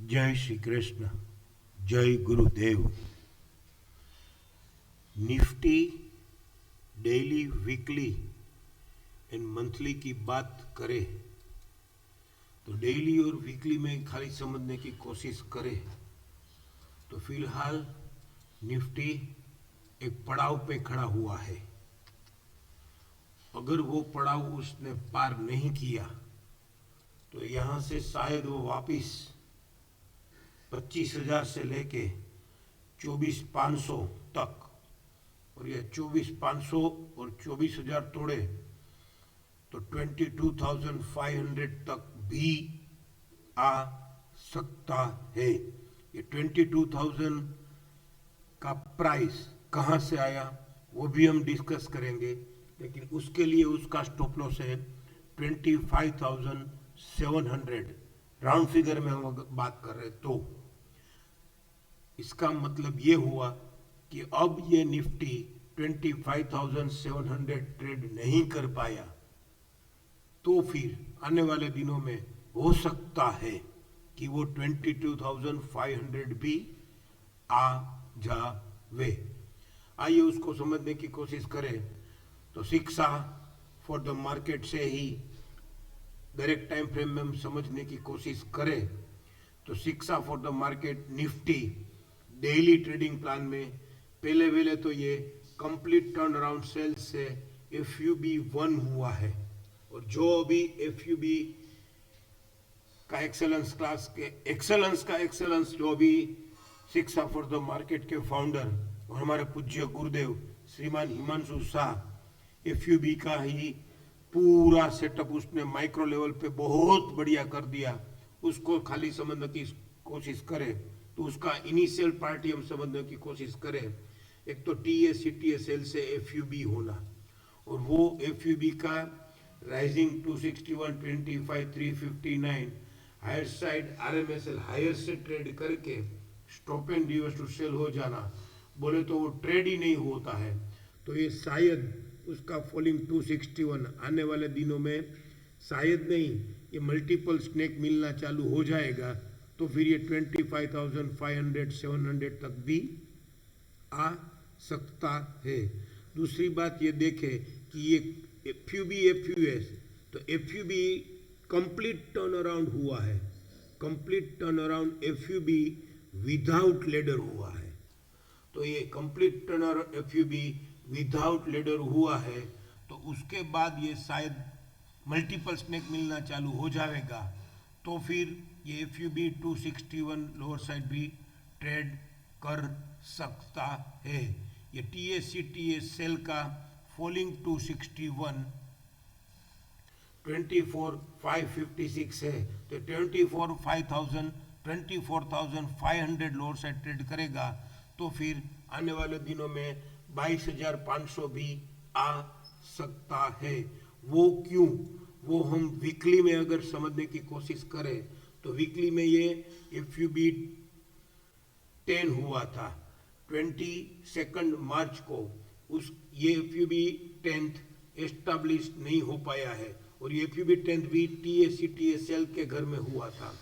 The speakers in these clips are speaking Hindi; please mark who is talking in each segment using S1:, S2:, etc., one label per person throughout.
S1: जय श्री कृष्ण, जय गुरुदेव। Nifty daily, weekly and monthly की बात करें तो डेली और वीकली में खाली समझने की कोशिश करें तो फिलहाल निफ्टी एक पड़ाव पे खड़ा हुआ है। अगर वो पड़ाव उसने पार नहीं किया तो यहाँ से शायद वो वापिस 25,000 से लेके 24,500 तक, और ये 24,500 और 24,000 तोड़े तो 22,500 तक भी आ सकता है। ये 22,000 का प्राइस कहाँ से आया वो भी हम डिस्कस करेंगे, लेकिन उसके लिए उसका स्टॉप लॉस है 25,700। राउंड फिगर में हम बात कर रहे तो इसका मतलब ये हुआ कि अब ये निफ्टी 25,700 ट्रेड नहीं कर पाया तो फिर आने वाले दिनों में हो सकता है कि वो 22,500 भी आ जावे। आइए उसको समझने की कोशिश करें। तो शिक्षा फॉर द मार्केट से ही डायरेक्ट टाइम फ्रेम में हम समझने की कोशिश करें तो शिक्षा for the market Nifty daily trading plan में पहले तो ये कंप्लीट टर्न अराउंड सेल्स से FUB1 हुआ है, और जो अभी FUB का एक्सेलेंस क्लास के एक्सेलेंस जो अभी शिक्षा फॉर द मार्केट के फाउंडर और हमारे पूज्य गुरुदेव श्रीमान हिमांशु शाह FUB का ही पूरा सेटअप उसने माइक्रो लेवल पे बहुत बढ़िया कर दिया। उसको खाली समझने की कोशिश करें तो उसका इनिशियल पार्टी हम समझने की कोशिश करें। एक तो TSCTSL से FUB होना, और वो FUB का rising 261, 25, 359 higher side RMSL higher से ट्रेड करके stop and reverse to sell हो जाना, बोले तो वो ट्रेड ही नहीं होता है। तो ये शायद उसका फॉलिंग 261 आने वाले दिनों में शायद नहीं, ये मल्टीपल स्नेक मिलना चालू हो जाएगा तो फिर ये 25,500 700 तक भी आ सकता है। दूसरी बात ये देखें कि ये FUB FUS, तो FUB कंप्लीट टर्न अराउंड हुआ है। Complete turn around FUB without ladder हुआ है। तो ये complete turn around FUB without ladder हुआ है तो उसके बाद ये शायद मल्टीपल स्नेक मिलना चालू हो जाएगा तो फिर ये FUB 261 लोअर साइड भी ट्रेड कर सकता है। ये TSCTSL का फॉलिंग 261 24,556 है, तो 24,500 लोअर साइड ट्रेड करेगा तो फिर आने वाले दिनों में 22,500 भी आ सकता है। वो क्यों, वो हम वीकली में अगर समझने की कोशिश करें तो वीकली में ये FUB 10 हुआ था 22 मार्च को। उस ये FUB 10th एस्टैब्लिश नहीं हो पाया है, और ये FUB 10th भी TSCTSL के घर में हुआ था।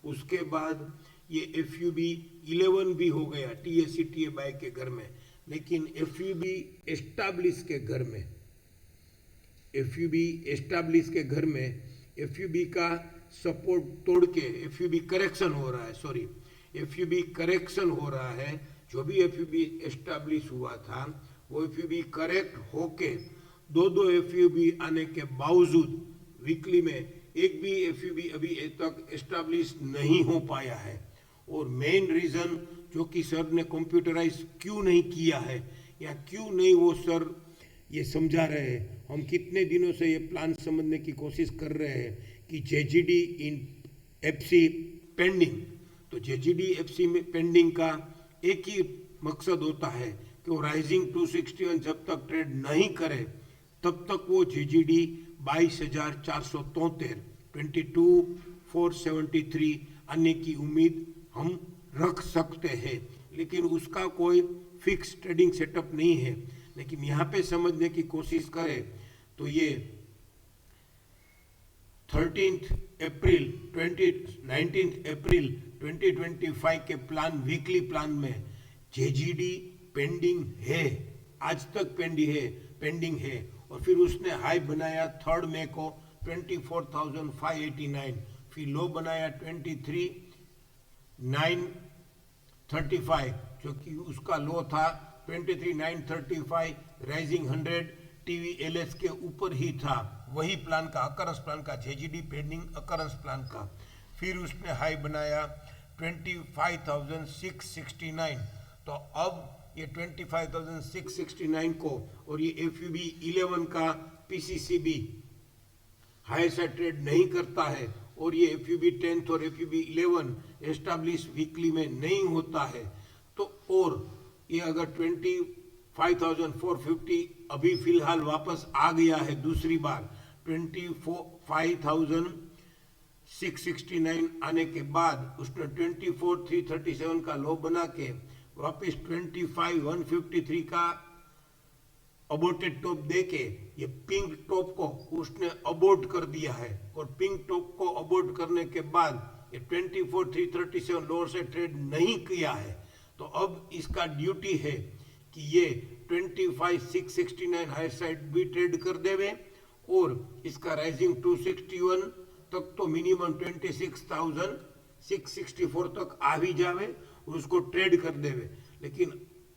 S1: उसके बाद ये FUB 11 भी हो गया TSCTSL के घर में, लेकिन FUB एस्टैब्लिश के घर में, FUB एस्टैब्लिश के घर में FUB का सपोर्ट तोड़ के FUB करेक्शन हो रहा है, FUB करेक्शन हो रहा है। जो भी FUB एस्टैब्लिश हुआ था वो FUB करेक्ट होके दो FUB आने के बावजूद वीकली में एक भी FUB अभी तक एस्टैब्लिश नहीं हो पाया है। और मेन रीजन जो कि सर ने कंप्यूटराइज क्यों नहीं किया है या क्यों नहीं वो सर ये समझा रहे हैं। हम कितने दिनों से ये प्लान समझने की कोशिश कर रहे हैं कि JGD इन FC पेंडिंग, तो JGD FC में पेंडिंग का एक ही मकसद होता है कि वो राइजिंग 261 जब तक ट्रेड नहीं करे तब तक वो JGD 22,473 22,473 आने की उम्मीद हम रख सकते हैं, लेकिन उसका कोई फिक्स ट्रेडिंग सेटअप नहीं है। लेकिन यहाँ पे समझने की कोशिश करें तो ये 19 अप्रैल 2025 के प्लान वीकली प्लान में जेजीडी पेंडिंग है, आज तक पेंडिंग है। और फिर उसने हाई बनाया 3 मई को 24,589, फिर लो बनाया 23,935, जो कि उसका लो था 23,935, राइजिंग 100 TVLS के ऊपर ही था, वही प्लान का, अकरेंस प्लान का, जेजीडी पेंडिंग अकरेंस प्लान का। फिर उसने हाई बनाया 25,669, तो अब ये 25,669 को और ये FUB 11 का PCCB हाई से ट्रेड नहीं करता है, और ये FUB 10 और FUB 11 एस्टैब्लिश वीकली में नहीं होता है, तो और ये अगर 25,450 अभी फिलहाल वापस आ गया है दूसरी बार, 25,669 आने के बाद उसने 24,337 का लो बना के वापस 25,153 का अबोर्टेड टॉप देके ये पिंक टॉप को उसने अबोर्ट कर दिया है, और पिंक टॉप को अबोर्ट करने के बाद ये 24,337 लोअर से ट्रेड नहीं किया है, तो अब इसका ड्यूटी है कि ये 25,669 हाई साइड भी ट्रेड कर देवे, और इसका राइजिंग 261 तक तो मिनिमम 26,664 तक आ भी जावे, उसको ट्रेड कर देवे। लेकिन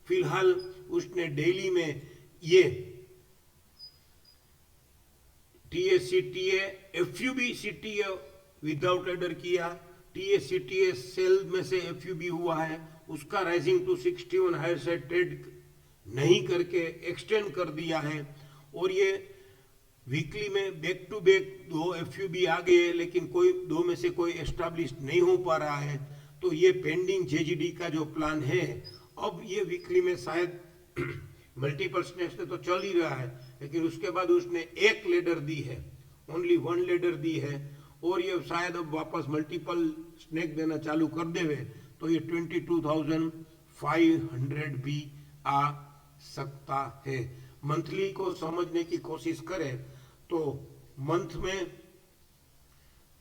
S1: फिलहाल उसने डेली में ये TACTA FUB CTA without adder किया, TACTA सेल में से FUB हुआ है, उसका राइजिंग 261 हायर साइड ट्रेड नहीं करके एक्सटेंड कर दिया है, और ये वीकली में बैक टू बैक 2 FUB आ गए, लेकिन कोई दो में से कोई एस्टैब्लिश नहीं हो पा रहा है, तो ये पेंडिंग जेजीडी का जो प्लान है, अब ये वीकली में शायद मल्टीपल स्नैक्स ने तो चल ही रहा है, लेकिन उसके बाद उसने एक लेडर दी है, ओनली 1 लेडर दी है, और ये शायद अब वापस मल्टीपल स्नैक देना चालू कर देवे, तो ये 22,500 भी आ सकता है। मंथली को समझने की कोशिश करें तो मंथ में,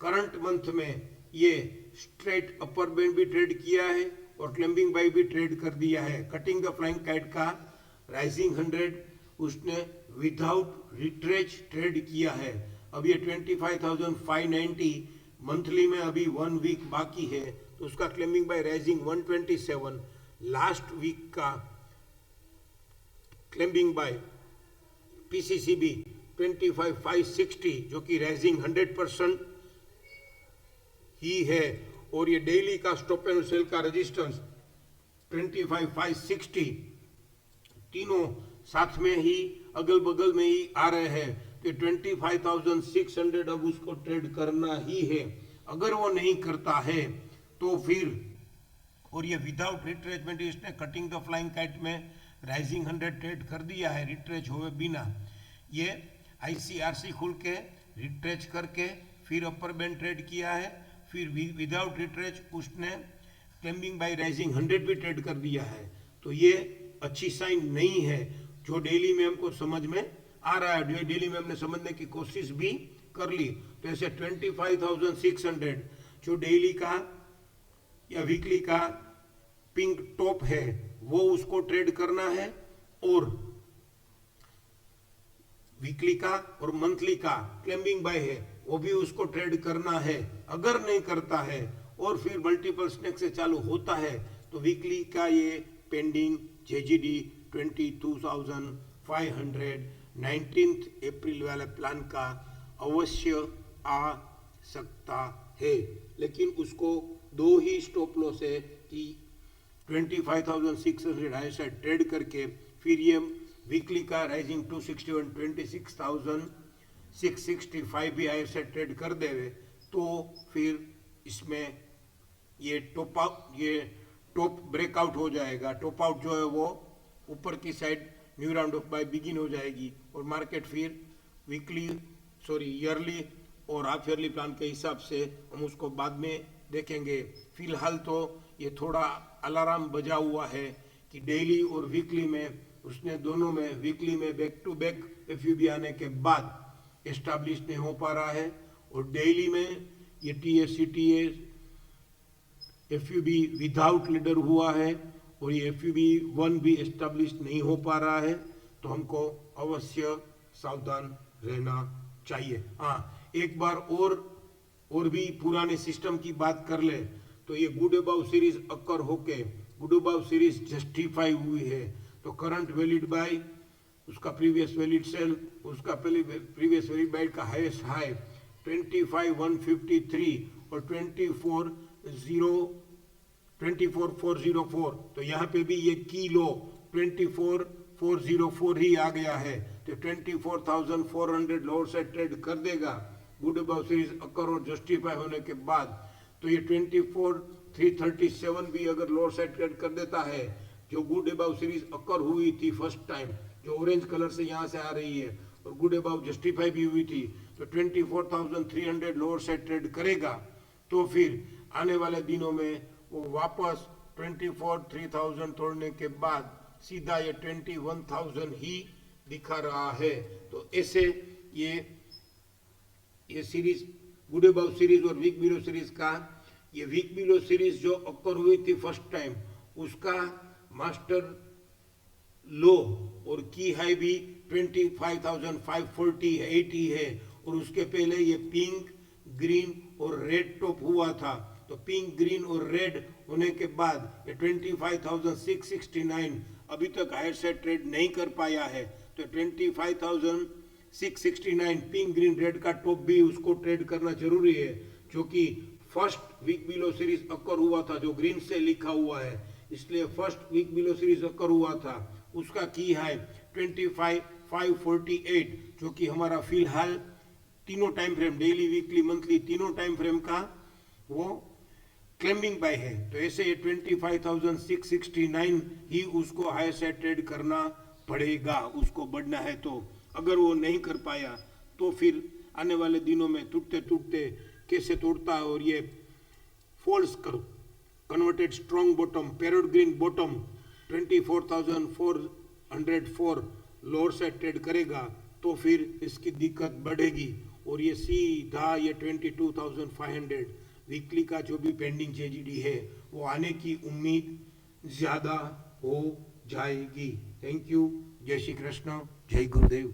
S1: करंट मंथ में ये स्ट्रेट अपर बैंड भी ट्रेड किया है और क्लाइंबिंग बाई भी ट्रेड कर दिया है। कटिंग द फ्लाइंग काइट का राइजिंग 100 उसने विदाउट रिट्रेच ट्रेड किया है। अब ये 25,590 मंथली में अभी 1 वीक बाकी है, तो उसका climbing by rising 127, last week का क्लाइंबिंग बाय PCCB 25,560 जो कि राइजिंग 100% ही है, और ये डेली का स्टॉप एंड सेल का रेजिस्टेंस 25,560, तीनों साथ में ही अगल बगल में ही आ रहे हैं, कि 25,600 अब उसको ट्रेड करना ही है। अगर वो नहीं करता है तो फिर, और ये विदाउट रिट्रेचमेंट इसने कटिंग द फ्लाइंग काइट में राइजिंग 100 ट्रेड कर दिया है रिट्रेच हुए बिना। ये ICRC खुल के रिट्रेच करके फिर अपर बैंड ट्रेड किया है, फिर विदाउट रिट्रेच उसने क्लाइंबिंग बाय राइजिंग 100 भी ट्रेड कर दिया है। तो ये अच्छी साइन नहीं है जो डेली में हमको समझ में आ रहा है, जो डेली में हमने समझने की कोशिश भी कर ली। तो ऐसे 25,600 जो डेली का या वीकली का पिंक टॉप है वो उसको ट्रेड करना है, और वीकली का और मंथली का क्लाइंबिंग बाय है वो भी उसको ट्रेड करना है। अगर नहीं करता है और फिर मल्टीपल स्नैक से चालू होता है तो वीकली का ये पेंडिंग JGD 22,500 19 अप्रैल वाले प्लान का अवश्य आ सकता है, लेकिन उसको 2 ही स्टॉप लॉस है कि 25,600 हाई साइड ट्रेड करके फिर ये वीकली का राइजिंग 261 26,665 भी हाई साइड ट्रेड कर देवे, तो फिर इसमें ये टॉप ब्रेकआउट हो जाएगा। टॉप आउट जो है वो ऊपर की side new round off by begin हो जाएगी, और मार्केट फिर ईयरली और हाफ ईयरली प्लान के हिसाब से हम उसको बाद में देखेंगे। फिलहाल तो ये थोड़ा अलार्म बजा हुआ है कि डेली और वीकली में उसने दोनों में, वीकली में बैक टू बैक FUB आने के बाद एस्टैब्लिश नहीं हो पा रहा है, और डेली में ये TACTA एफयूबी विदाउट लीडर हुआ है और ये एफयूबी 1 भी एस्टेब्लिश नहीं हो पा रहा है, तो हमको अवश्य सावधान रहना चाहिए। हाँ, एक बार और भी पुराने सिस्टम की बात कर ले तो ये गुड अबाउ सीरीज अकर होके गुड अबाउ सीरीज जस्टिफाई हुई है, तो करंट वैलिड बाय उसका प्रीवियस वैलिड सेल, उसका प्रीवियस वैलिड बाय का हाईएस्ट हाई 25,153 और 24,404, तो यहाँ पे भी ये की लो 24,404 ही आ गया है, तो 24,400 लोअर से ट्रेड कर देगा गुड अबाउ सीरीज अकर और जस्टिफाई होने के बाद। तो ये 24,337 भी अगर लोअर साइड ट्रेड कर देता है, जो गुड अबाउ सीरीज अकर हुई थी फर्स्ट टाइम, जो ऑरेंज कलर से यहाँ से आ रही है, और गुड अबाउ जस्टिफाई भी हुई थी, तो 24,300 लोअर साइड ट्रेड करेगा, तो फिर आने वाले दिनों में वो वापस 24,300 तोड़ने के बाद सीधा ये 21,000 ही दिखा रहा है। तो ऐसे ये सीरीज गुड अबाउ सीरीज और वीक बिलो सीरीज का, ये वीक बिलो सीरीज जो अकर हुई थी फर्स्ट टाइम, उसका मास्टर लो और की हाई भी 25,548 है, और उसके पहले ये पिंक ग्रीन और रेड टॉप हुआ था, तो पिंक ग्रीन और रेड होने के बाद ये 25,669 अभी तक हायर साइड ट्रेड नहीं कर पाया है, तो 25,669 पिंक ग्रीन रेड का टॉप भी उसको ट्रेड करना जरूरी है, जो कि फर्स्ट वीक बिलो सीरीज अकर हुआ था, जो ग्रीन से लिखा हुआ है, इसलिए फर्स्ट वीक बिलो सीरीज अकर हुआ था, उसका की है 25,548, जो कि हमारा फिलहाल तीनों time frame daily weekly monthly तीनों टाइम फ्रेम का वो क्लेम्बिंग बाय है। तो ऐसे 25,669 ही उसको हाई साइड ट्रेड करना पड़ेगा, उसको बढ़ना है। तो अगर वो नहीं कर पाया तो फिर आने वाले दिनों में टूटते टूटते कैसे तोड़ता है, और ये फॉल्स करो converted strong bottom parrot green bottom 24,404 lower side trade करेगा, तो फिर इसकी दिक्कत बढ़ेगी, और ये सीधा ये 22,500 वीकली का जो भी पेंडिंग जेजीडी है वो आने की उम्मीद ज्यादा हो जाएगी। थैंक यू, जय श्री कृष्ण, जय गुरुदेव।